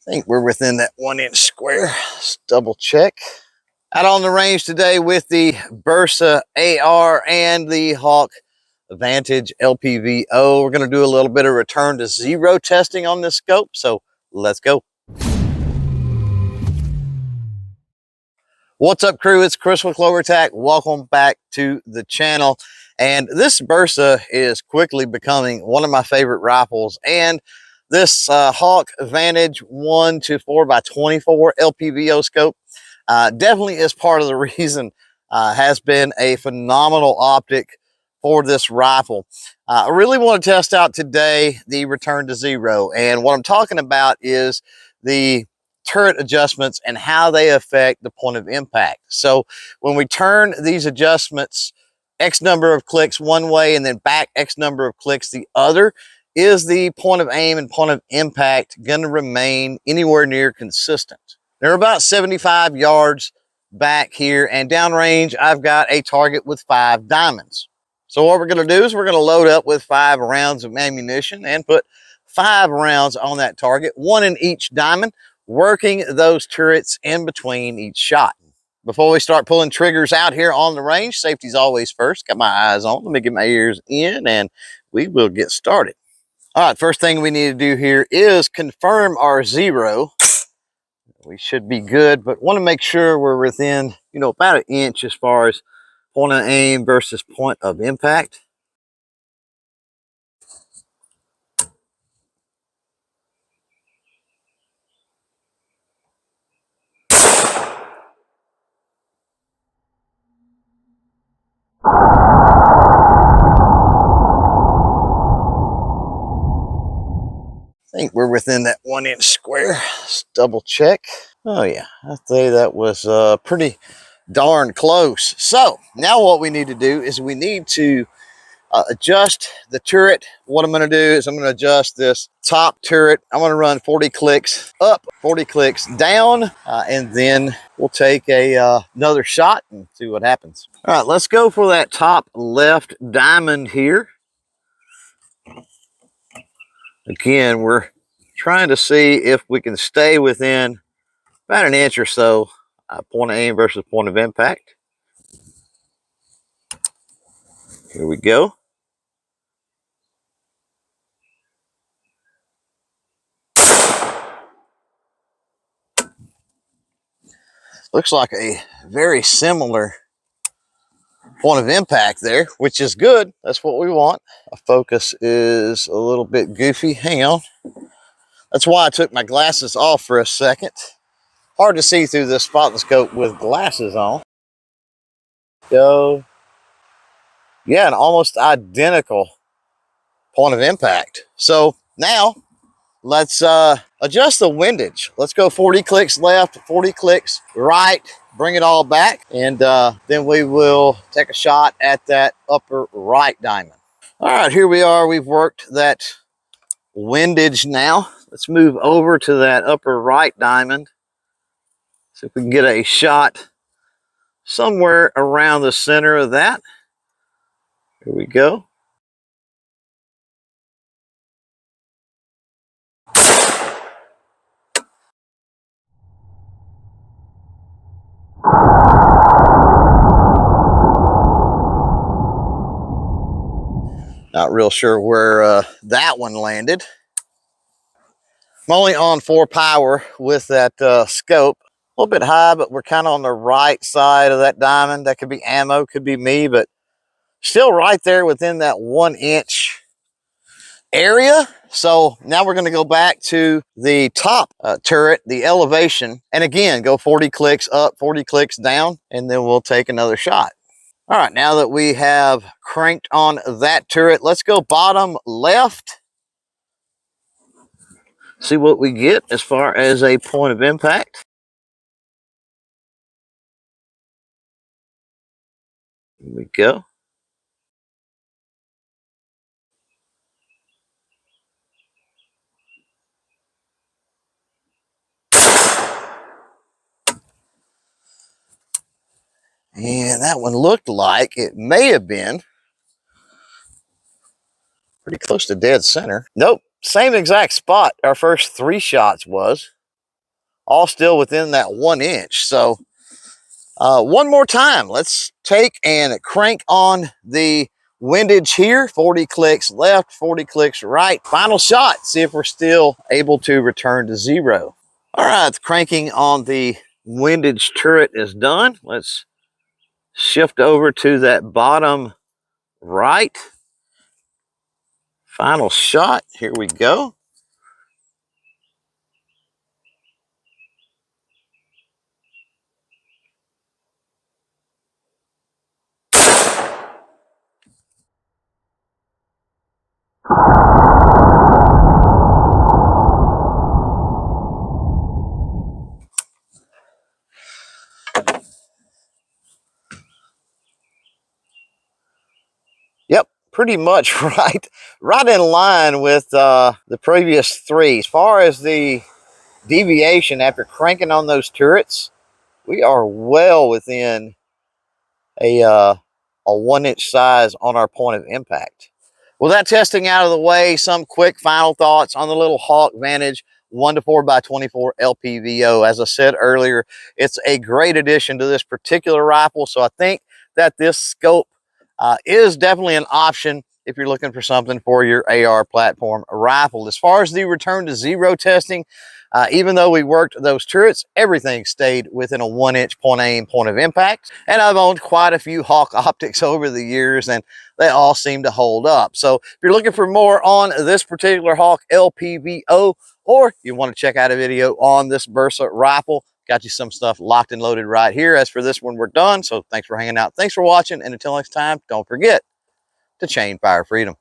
I think we're within that 1 inch square. Let's double check. Out on the range today with the Bersa AR and the Hawke Vantage LPVO. We're going to do a little bit of return to zero testing on this scope. So let's go. What's up, crew? It's Chris with CloverTac. Welcome back to the channel. And this Bersa is quickly becoming one of my favorite rifles. And this Hawke Vantage 1-4x24 LPVO scope definitely is part of the reason has been a phenomenal optic for this rifle. I really want to test out today the return to zero. And what I'm talking about is the turret adjustments and how they affect the point of impact. So when we turn these adjustments X number of clicks one way and then back X number of clicks the other, is the point of aim and point of impact going to remain anywhere near consistent? They're about 75 yards back here, and downrange I've got a target with 5 diamonds. So what we're going to do is we're going to load up with 5 rounds of ammunition and put 5 rounds on that target, 1 in each diamond, working those turrets in between each shot. Before we start pulling triggers out here on the range, safety's always first. Got my eyes on. Let me get my ears in and we will get started. All right, first thing we need to do here is confirm our zero. We should be good, but want to make sure we're within, about an inch as far as point of aim versus point of impact. I think we're within that 1 inch square. Let's double check. Oh yeah, I'd say that was pretty darn close. So now what we need to do is we need to adjust the turret. What I'm going to do is I'm going to adjust this top turret. I'm going to run 40 clicks up, 40 clicks down, and then we'll take another shot and see what happens. All right, let's go for that top left diamond here. Again, we're trying to see if we can stay within about an inch or so point of aim versus point of impact. Here we go. Looks like a very similar point of impact there, which is good. That's what we want. Our focus is a little bit goofy. Hang on. That's why I took my glasses off for a second. Hard to see through this spotting scope with glasses on. Go. Yeah, an almost identical point of impact. So now let's adjust the windage. Let's go 40 clicks left, 40 clicks right, bring it all back, and then we will take a shot at that upper right diamond. All right, here we are. We've worked that windage now. Let's move over to that upper right diamond. See if we can get a shot somewhere around the center of that. Here we go. Not real sure where that one landed. I'm only on 4 power with that scope. A little bit high, but we're kind of on the right side of that diamond. That could be ammo, could be me, but still right there within that 1 inch area. So now we're going to go back to the top turret, the elevation, and again, go 40 clicks up, 40 clicks down, and then we'll take another shot. All right, now that we have cranked on that turret, let's go bottom left. See what we get as far as a point of impact. Here we go. And that one looked like it may have been pretty close to dead center. Nope, same exact spot our first 3 shots was. all still within that 1 inch. So one more time, let's take and crank on the windage here. 40 clicks left, 40 clicks right. Final shot, see if we're still able to return to 0. All right, cranking on the windage turret is done. Let's shift over to that bottom right. Final shot, here we go. Yep, pretty much right in line with the previous 3. As far as the deviation after cranking on those turrets, we are well within a 1 inch size on our point of impact. With that testing out of the way, some quick final thoughts on the little Hawke Vantage 1-4x24 LPVO. As I said earlier, it's a great addition to this particular rifle, so I think that this scope is definitely an option if you're looking for something for your AR platform rifle. As far as the return to 0 testing, even though we worked those turrets, everything stayed within a 1 inch point aim, point of impact. And I've owned quite a few Hawke optics over the years, and they all seem to hold up. So if you're looking for more on this particular Hawke LPVO, or you want to check out a video on this Bersa rifle, got you some stuff locked and loaded right here. As for this one, we're done. So thanks for hanging out. Thanks for watching. And until next time, don't forget to chain fire freedom.